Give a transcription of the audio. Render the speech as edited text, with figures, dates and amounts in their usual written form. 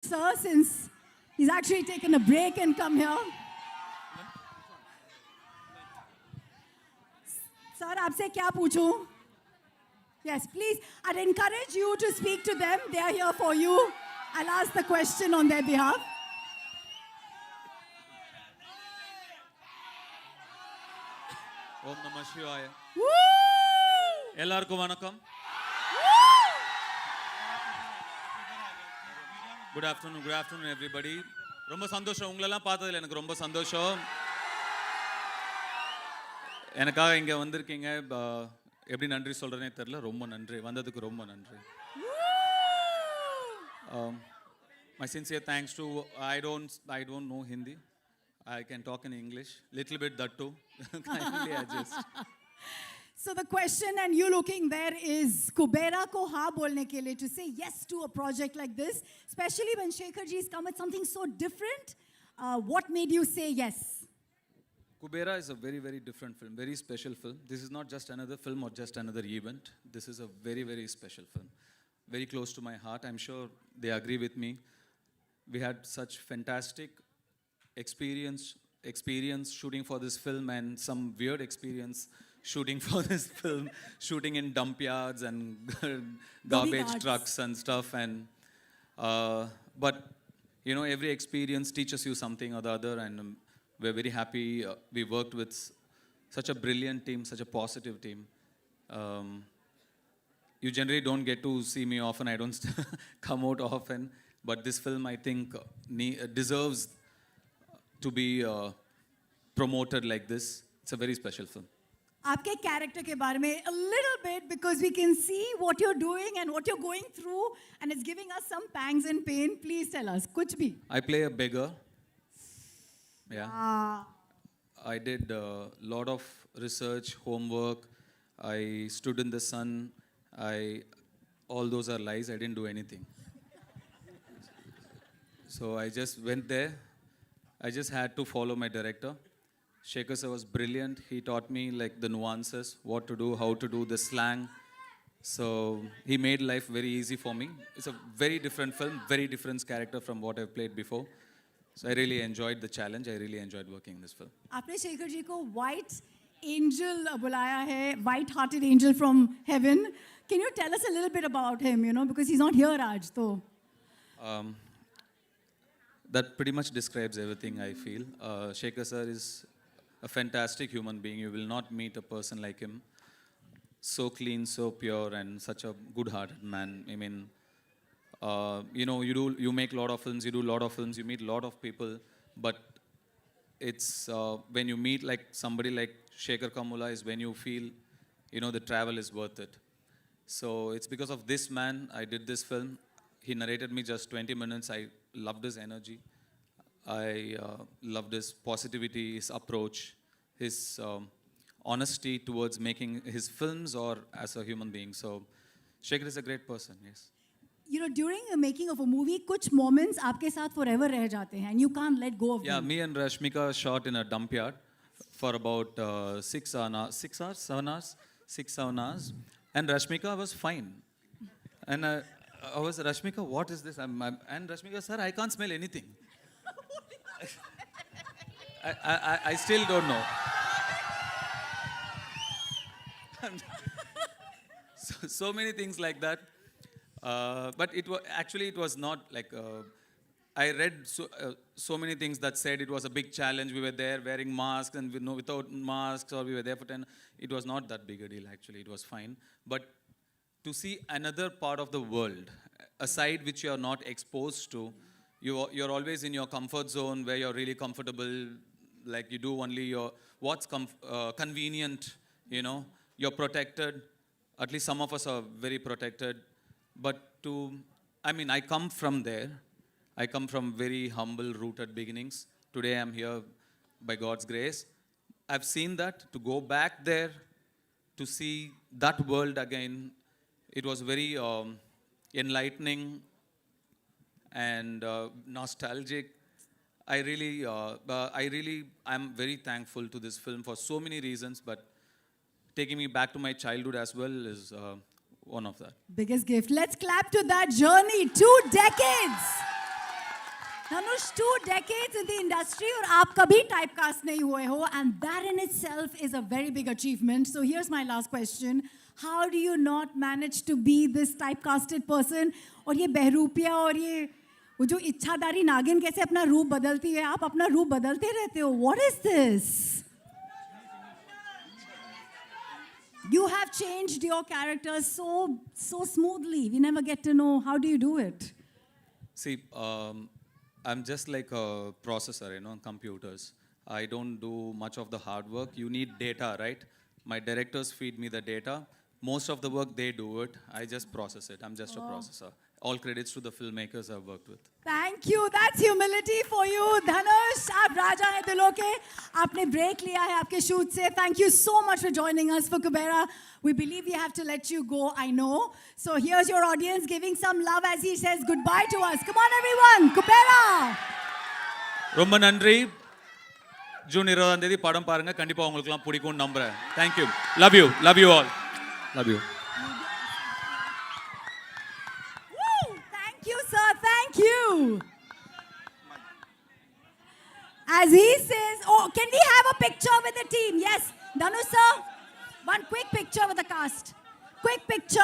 sir, since he's actually taken a break and come here. Sir, आपसे क्या पूछूं? Yes, please. I'd encourage you to speak to them. They are here for you. I'll ask the question on their behalf. ஓம் நம சிவாய. Woo! எல்லாருக்கும் வணக்கம். Good afternoon everybody. ரொம்ப சந்தோஷம் உங்களெல்லாம் பார்த்ததுல எனக்கு ரொம்ப சந்தோஷம். எனக்காக இங்கே வந்திருக்கீங்க. எப்படி நன்றி சொல்கிறேனே தெரில. ரொம்ப நன்றி, வந்ததுக்கு ரொம்ப நன்றி. My sincere thanks to, I don't know Hindi. I can talk in English, little bit that too. Kindly adjust. So the question, and you looking there, is Kubera ko हाँ बोलने के लिए, to say yes to a project like this, especially when Shekhar ji has come with something so different. What made you say yes? Kubera is a very, very different film, very special film. This is not just another film or just another event. This is a very, very special film. Very close to my heart. I'm sure they agree with me. We had such fantastic experience shooting for this film, and some weird experience shooting for this film, shooting in dump yards and garbage trucks and stuff. And but you know, every experience teaches you something or the other, and we're very happy we worked with such a brilliant team, such a positive team. You generally don't get to see me often. I don't come out often, but this film, I think, deserves to be promoted like this. It's a very special film. आपके character के बारे में a little bit, because we can see what you're doing and what you're going through, and it's giving us some pangs and pain. Please tell us, कुछ भी. I play a beggar. Yeah. Ah. I did a lot of research, homework. I stood in the sun. All those are lies. I didn't do anything. So I just went there. I just had to follow my director. Shekhar sir was brilliant. He taught me like the nuances, what to do, how to do, the slang. So he made life very easy for me. It's a very different film, very different character from what I've played before. So I really enjoyed the challenge. I really enjoyed working in this film. आपने शेखर जी को white angel बुलाया है, white-hearted angel from heaven. Can you tell us a little bit about him? You know, because he's not here, Raj. So. That pretty much describes everything I feel. Shekhar sir is a fantastic human being. You will not meet a person like him. So clean, so pure, and such a good-hearted man. I mean, you know, you make a lot of films, you do a lot of films, you meet a lot of people, but it's when you meet like somebody like Shekhar Kamula is when you feel, you know, the travel is worth it. So it's because of this man I did this film. He narrated me just 20 minutes. I loved his energy. I loved his positivity, his approach, his honesty towards making his films or as a human being. So Shekhar is a great person, yes. You know, during the making of a movie, कुछ moments आपके साथ forever रह जाते हैं, and you can't let go of them. Yeah, me and Rashmika shot in a dump yard for about 7 hours. And Rashmika was fine. And I was, Rashmika, what is this? And Rashmika, sir, I can't smell anything. I still don't know. so many things like that. But it was not like, I read so many things that said it was a big challenge. We were there wearing masks and without masks, or we were there for 10. It was not that big a deal, actually. It was fine. But to see another part of the world, a side which you are not exposed to, you're always in your comfort zone where you're really comfortable, like you do only what's convenient, you know, you're protected. At least some of us are very protected. But I come from there. I come from very humble, rooted beginnings. Today I'm here by God's grace. I've seen that. To go back there, to see that world again, it was very enlightening and nostalgic. I'm very thankful to this film for so many reasons, but taking me back to my childhood as well is one of that. Biggest gift. Let's clap to that journey. 2 decades. Dhanush, 2 decades in the industry और आप कभी typecast नहीं हुए हो, and that in itself is a very big achievement. So here's my last question. How do you not manage to be this typecasted person? और ये बहरूपिया और ये वो जो इच्छाधारी नागिन कैसे अपना रूप बदलती है? आप अपना रूप बदलते रहते हो. What is this? You have changed your character so smoothly. We never get to know how do you do it. See, I'm just like a processor, computers. I don't do much of the hard work. You need data, right? My directors feed me the data. Most of the work, they do it. I just process it. I'm just a processor. All credits to the filmmakers I've worked with. Thank you. That's humility for you, Dhanush. आप राजा हैं दिलों के. आपने break लिया है आपके shoot से. Thank you so much for joining us for Kubera. We believe we have to let you go, I know. So here's your audience giving some love as he says goodbye to us. Come on, everyone. Kubera. ரொம்ப நன்றி. June 20ஆம் தேதி படம் பாருங்க. கண்டிப்பா உங்களுக்குலாம் பிடிக்கும்னு நம்புறேன். Thank you. Love you all. Love you. Woo! Thank you, sir. Thank you. As he says, oh, can we have a picture with the team? Yes. Dhanush sir, one quick picture with the cast. Quick picture.